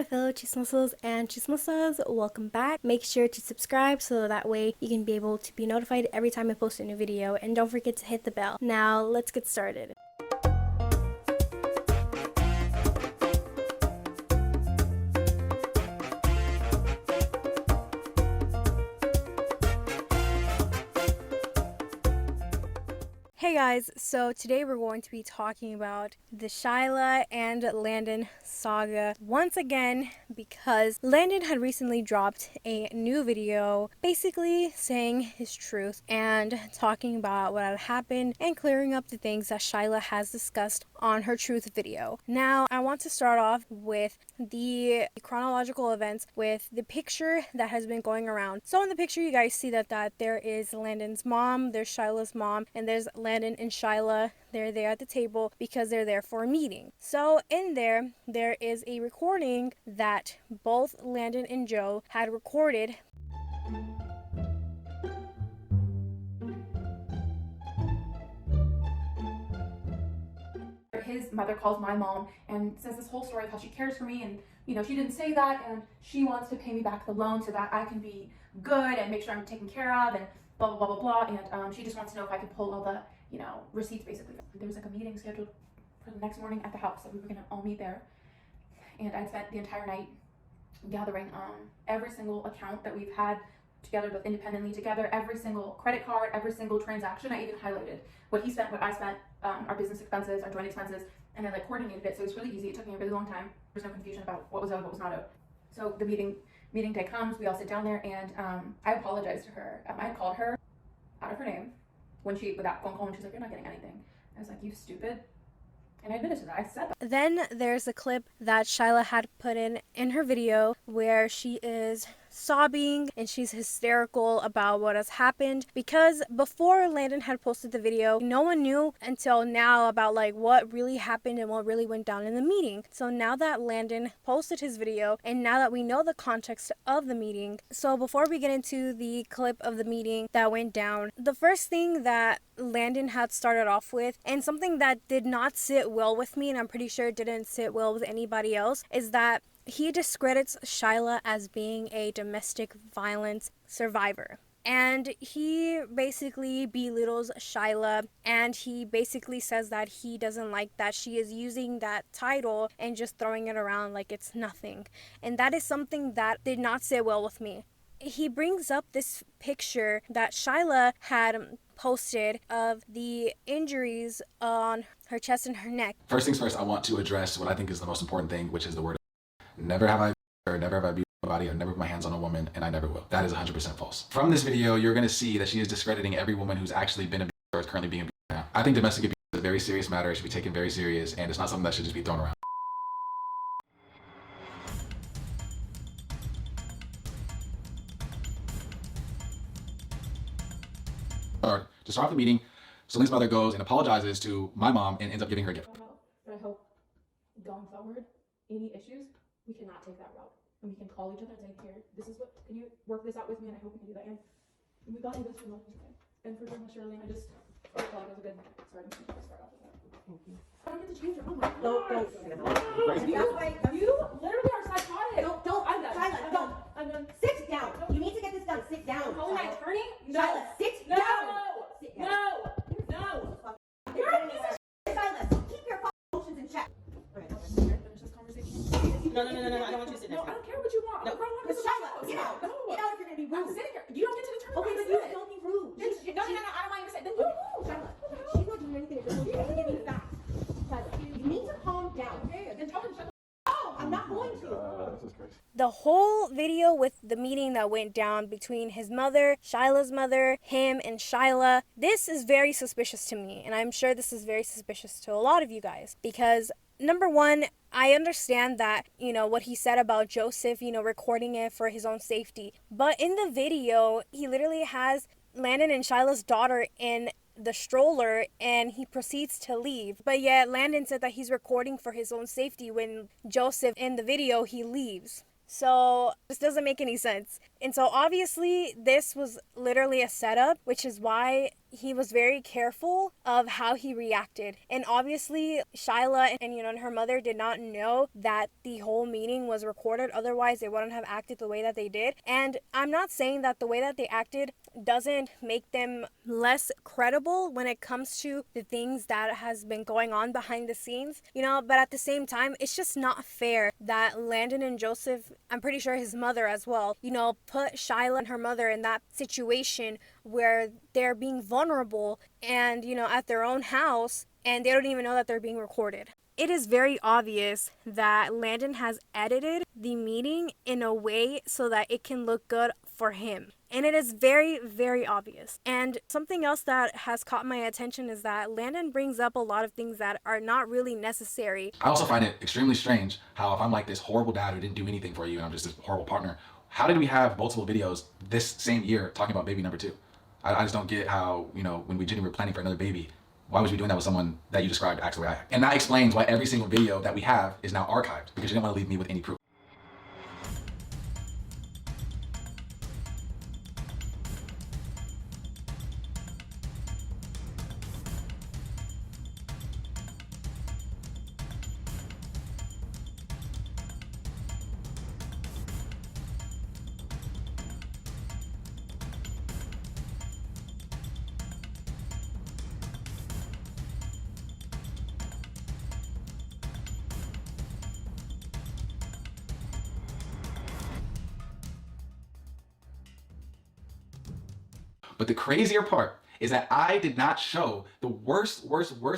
my fellow chismosos and chismosas, welcome back. Make sure to subscribe so that way you can be able to be notified every time I post a new video, and don't forget to hit the bell. Now let's get started. Hey guys, so today we're going to be talking about the Shyla and Landon saga once again because Landon had recently dropped a new video basically saying his truth and talking about what had happened and clearing up the things that Shyla has discussed on her truth video. Now, I want to start off with the chronological events with the picture that has been going around. So in the picture you guys see that there is Landon's mom, there's Shyla's mom, and there's Landon and Shyla. They're there at the table because they're there for a meeting. So in there is a recording that both Landon and Joe had recorded. His mother calls my mom and says this whole story of how she cares for me, and she didn't say that, and she wants to pay me back the loan so that I can be good and make sure I'm taken care of, and blah blah blah blah blah. And she just wants to know if I could pull all the receipts basically. There was like a meeting scheduled for the next morning at the house that we were gonna all meet there, and I spent the entire night gathering every single account that we've had together, both independently together, every single credit card, every single transaction. I even highlighted what he spent, what I spent, our business expenses, our joint expenses, and I coordinated it, so it's really easy. It took me a really long time. There's no confusion about what was owed, what was not owed. So the meeting day comes, we all sit down there, and I apologized to her. I had called her out of her name when without phone call, and she's like, "You're not getting anything." I was like, "You stupid." And I admitted to that. I said that. Then there's a clip that Shyla had put in her video where she is sobbing and she's hysterical about what has happened, because before Landon had posted the video, no one knew until now about what really happened and what really went down in the meeting. So now that Landon posted his video and now that we know the context of the meeting, so before we get into the clip of the meeting that went down, the first thing that Landon had started off with, and something that did not sit well with me, and I'm pretty sure it didn't sit well with anybody else, is that he discredits Shyla as being a domestic violence survivor. And he basically belittles Shyla, and he basically says that he doesn't like that she is using that title and just throwing it around like it's nothing. And that is something that did not sit well with me. He brings up this picture that Shyla had posted of the injuries on her chest and her neck. First things first, I want to address what I think is the most important thing, which is the word. Never have I abused my body, or never put my hands on a woman, and I never will. That is 100% false. From this video, you're going to see that she is discrediting every woman who's actually been abused or is currently being abused now. I think domestic abuse is a very serious matter. It should be taken very serious, and it's not something that should just be thrown around. Or to start off the meeting, Celine's mother goes and apologizes to my mom and ends up giving her a gift. But I hope going forward, any issues, we cannot take that route. And we can call each other and say, "Here, this is what, can you work this out with me?" And I hope we can do that. And we got you this for the and for Grandma Shirley, I just felt like it was a good starting point to start off with that. Thank you. I don't get to change your room. You literally are psychotic. Don't. I'm done. Shyla, don't. I'm done. Sit down. You need to get this done. Sit down. Calling my attorney? Shyla, sit No. down. Sit down. No. You're a piece of shit. Shyla, keep your emotions in check. Finish this conversation. No. I don't want you to sit No, next to I don't care what you want. No. Shyla, get out. No. Get out if you're going to be rude. I'm sitting here. You don't get to determine Okay, what but I you said. don't be rude. No, I don't want you to say. Then you move. Shyla, she's not doing anything. She's just giving you facts. Shyla, you need to calm down. Okay, then tell her to shut the No, I'm not going to. This is crazy. The whole video with the meeting that went down between his mother, Shyla's mother, him, and Shyla, this is very suspicious to me, and I'm sure this is very suspicious to a lot of you guys, because number one, I understand that, what he said about Joseph, recording it for his own safety, but in the video, he literally has Landon and Shyla's daughter in the stroller and he proceeds to leave, but yet Landon said that he's recording for his own safety when Joseph in the video he leaves. So this doesn't make any sense. And so obviously this was literally a setup, which is why he was very careful of how he reacted. And obviously Shyla and and her mother did not know that the whole meeting was recorded. Otherwise they wouldn't have acted the way that they did. And I'm not saying that the way that they acted doesn't make them less credible when it comes to the things that has been going on behind the scenes, but at the same time, it's just not fair that Landon and Joseph, I'm pretty sure his mother as well, put Shyla and her mother in that situation where they're being vulnerable and, at their own house, and they don't even know that they're being recorded. It is very obvious that Landon has edited the meeting in a way so that it can look good for him. And it is very, very obvious. And something else that has caught my attention is that Landon brings up a lot of things that are not really necessary. I also find it extremely strange how if I'm like this horrible dad who didn't do anything for you and I'm just this horrible partner, how did we have multiple videos this same year talking about baby number 2? I just don't get how, when we genuinely were planning for another baby, why was we doing that with someone that you described acts the way I act? And that explains why every single video that we have is now archived, because you didn't want to leave me with any proof. But the crazier part is that I did not show the worst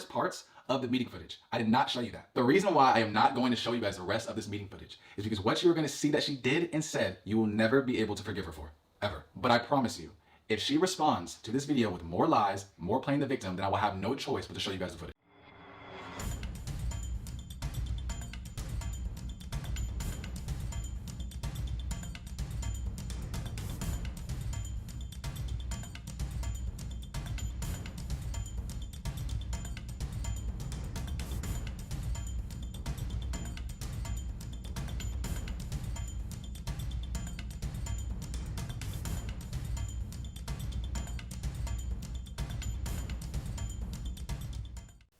parts of the meeting footage. I did not show you that. The reason why I am not going to show you guys the rest of this meeting footage is because what you are going to see that she did and said, you will never be able to forgive her for, ever. But I promise you, if she responds to this video with more lies, more playing the victim, then I will have no choice but to show you guys the footage.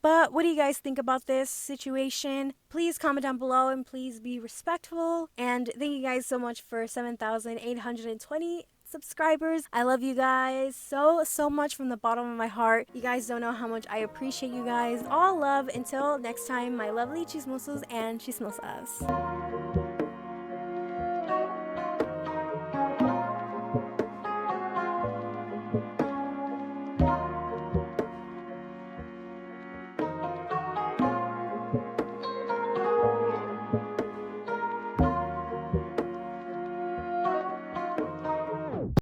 But what do you guys think about this situation? Please comment down below and please be respectful. And thank you guys so much for 7,820 subscribers. I love you guys so much from the bottom of my heart. You guys don't know how much I appreciate you guys. All love. Until next time, my lovely chismosos and chismosas.